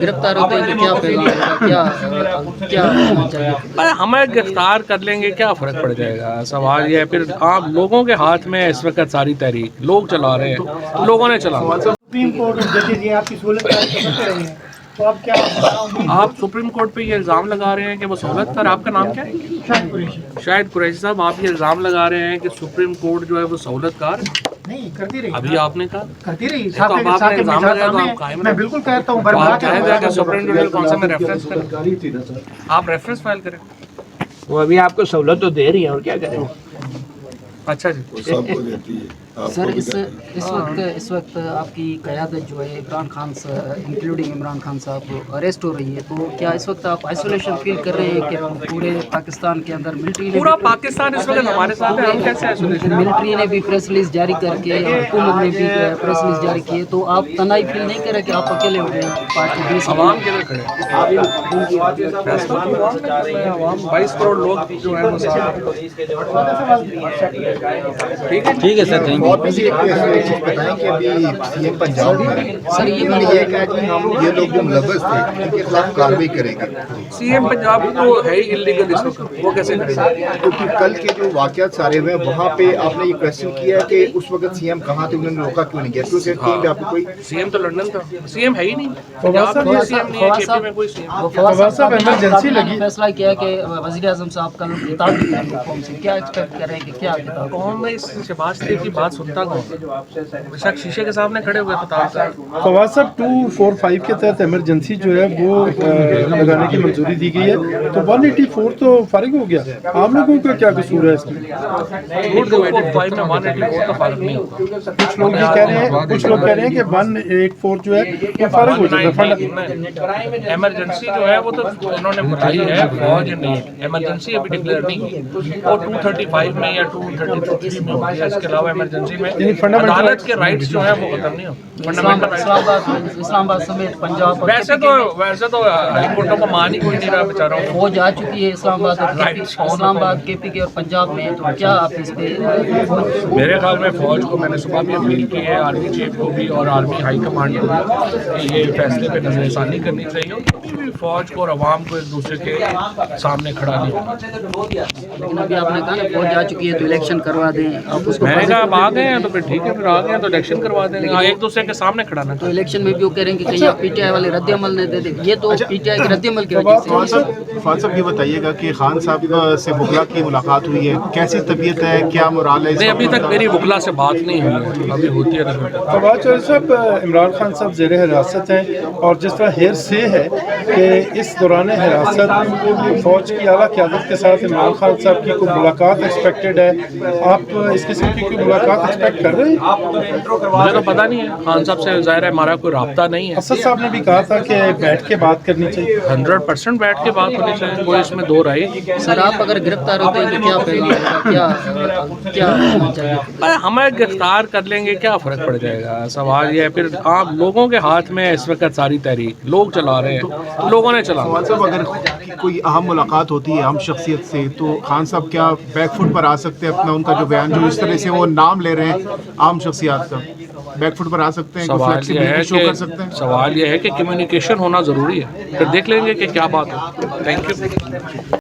गिरफ्तार होते हैं तो क्या पैगाम होगा, क्या होना चाहिए? अरे हमें गिरफ्तार कर लेंगे, क्या फ़र्क पड़ जाएगा। सवाल ये है, फिर आप लोगों के हाथ में इस वक्त सारी तहरीक लोग चला रहे हैं, लोगों ने चला। सुप्रीम कोर्ट और जजेज ये आपकी सहूलत का करते रहे हैं, तो आप क्या आप सुप्रीम कोर्ट पे ये इल्ज़ाम लगा रहे हैं कि वो सहूलत कर। आपका नाम क्या है? शायद कुरैशी शायद कुरैशी साहब, आप ये इल्ज़ाम लगा रहे हैं कि सुप्रीम कोर्ट जो है वो सहूलत कार। नहीं करती रही, अभी आपने कहा करती रही। तो अब आपने इल्ज़ाम लगाया तो आप कायम मैं बिल्कुल कहता हूँ, तो आप चाहें बर्बाद कि सुप्रीम जुडिशल काउंसिल में रेफरेंस करें, आप रेफरेंस फाइल करें। वो अभी आपको सहूलत तो दे रही है, और क्या करें। अच्छा जी, सबको देती है। सर इस वक्त आपकी क़यादत जो है इमरान खान इंक्लूडिंग इमरान खान साहब अरेस्ट हो रही है, तो क्या इस वक्त आप आइसोलेशन फील कर रहे हैं कि पूरे पाकिस्तान के अंदर मिलिट्री ने पूरा पाकिस्तान इस वक्त हमारे साथ है, हम कैसे आइसोलेशन? मिलिट्री ने भी प्रेस रिलीज जारी करके हुकूमत ने भी प्रेस रिलीज जारी की है, तो आप तनाई फील नहीं कर रहे कि आप अकेले हो गए पार्टी 20 आवाम के लिए खड़े आवाम 22 करोड़ लोग जो है वो ठीक है सर, थैंक यू। एक चीज बताएं कि अभी सीएम पंजाब में सर ये ये कहा कि हम ये लोग जो मुलव्वस थे इनके खिलाफ कार्रवाई करेंगे, सीएम पंजाब तो है ही इलीगल इस वक्त, वो कैसे करेगा? क्योंकि कल के जो वाकयात सारे हुए वहाँ पे आपने ये क्वेश्चन किया है कि उस वक्त सीएम कहाँ थे, उन्होंने रोका क्यों नहीं गया, क्योंकि टीम पे आपको कोई सीएम तो लंदन था, सीएम है ही नहीं पंजाब में, कोई सीएम नहीं है, केपी में कोई सीएम। फवाद साहब इमरजेंसी लगी, फैसला किया कि वज़ीर आज़म साहब कल खिताब भी करेंगे कौम से, क्या एक्सपेक्ट कर रहे हैं कि क्या खिताब? कौन में इस शहबाज शरीफ की बात सुनता कौन? बेशक शीशे के सामने खड़े हुए खिताब का। फवाद साहब 245 के तहत इमरजेंसी जो है वो लगाने की मंजूरी दी गई है, तो 184 तो फारिग हो गया। आम लोगों का क्या कसूर है इसमें? झूठ 285 में 184 का फर्क नहीं होता। कुछ लोग ये कह रहे हैं, कुछ लोग कह रहे हैं कि 184 जो है वो फारिग हो जाएगा। इमरजेंसी जो है वो तो उन्होंने बुलाई है, फौज नहीं, इमरजेंसी अभी डिक्लेयर नहीं हुई, और 235 में या 233 में होगी। इसके अलावा इमरजेंसी में अदालत के राइट्स जो है वो खत्म नहीं हो, फंडामेंटल इस्लामाबाद समेत पंजाब और वैसे तो हाई कोर्टों को मान ही कोई नहीं रहा बेचारा। फौज आ चुकी है इस्लामाबाद केपी के और पंजाब में, तो क्या आप इस पे मेरे ख्याल में फौज को मैंने सुबह भी अपील की है, आर्मी चीफ को भी और आर्मी हाई कमांड को भी, कि ये फैसले पे नजरसानी करनी चाहिए। कभी भी फौज को और अवाम को एक दूसरे के सामने खड़ा नहीं होना चाहिए। लेकिन अभी आपने कहा ना फौज आ चुकी है तो इलेक्शन करवा दें, आप उसको मैंने कहा अब आ गए हैं तो फिर ठीक है, फिर आ गए हैं तो इलेक्शन करवा देंगे। हाँ, एक दूसरे के सामने खड़ा ना तो इलेक्शन में भी वो कह रहे हैं कि कहीं पीटीआई वाले रद्दअमल ने दे दे, ये तो पीटीआई के रद्दअमल की वजह से। फवाद साहब ये बताइएगा कि खान साहब से बुखला की मुलाकात हुई है, कैसी तबीयत है, क्या मोराल है? नहीं, अभी तक मेरी बुखला से बात नहीं हुई है, अभी होती है तो फवाद चौधरी साहब, इमरान खान साहब ज़ेर हिरासत हैं, और जिस तरह हेर से है कि इस दौरान हिरासत फौज की आला क़यादत के साथ इमरान खान साहब की कोई मुलाकात एक्सपेक्टेड है, आप इस किस्म की कोई मुलाकात एक्सपेक्ट कर रहे हैं? मुझे तो पता नहीं है, खान साहब से ज़ाहिर है हमारा कोई राब्ता नहीं है। असद साहब ने भी कहा था कि बैठ के बात करनी चाहिए। 100% बैठ के बात होनी चाहिए, कोई इसमें दो राय। सर आप अगर गिरफ्तार होते हैं तो क्या पैगाम होगा, क्या होना चाहिए? अरे हमें गिरफ्तार कर लेंगे, क्या फ़र्क पड़ जाएगा। सवाल ये है, फिर आप लोगों के हाथ में इस वक्त सारी तहरीक लोग चला रहे हैं, लोगों ने चला। फवाद साहब अगर कोई अहम मुलाकात होती है अहम शख्सियत से, तो खान साहब क्या बैकफुट पर आ सकते हैं? अपना उनका जो बयान जो इस तरह से वो नाम ले रहे हैं आम शख्सियत का, बैकफुट पर आ सकते हैं? सवाल ये है कि कम्युनिकेशन होना ज़रूरी है, फिर देख लेंगे कि क्या बात हो। Thank you.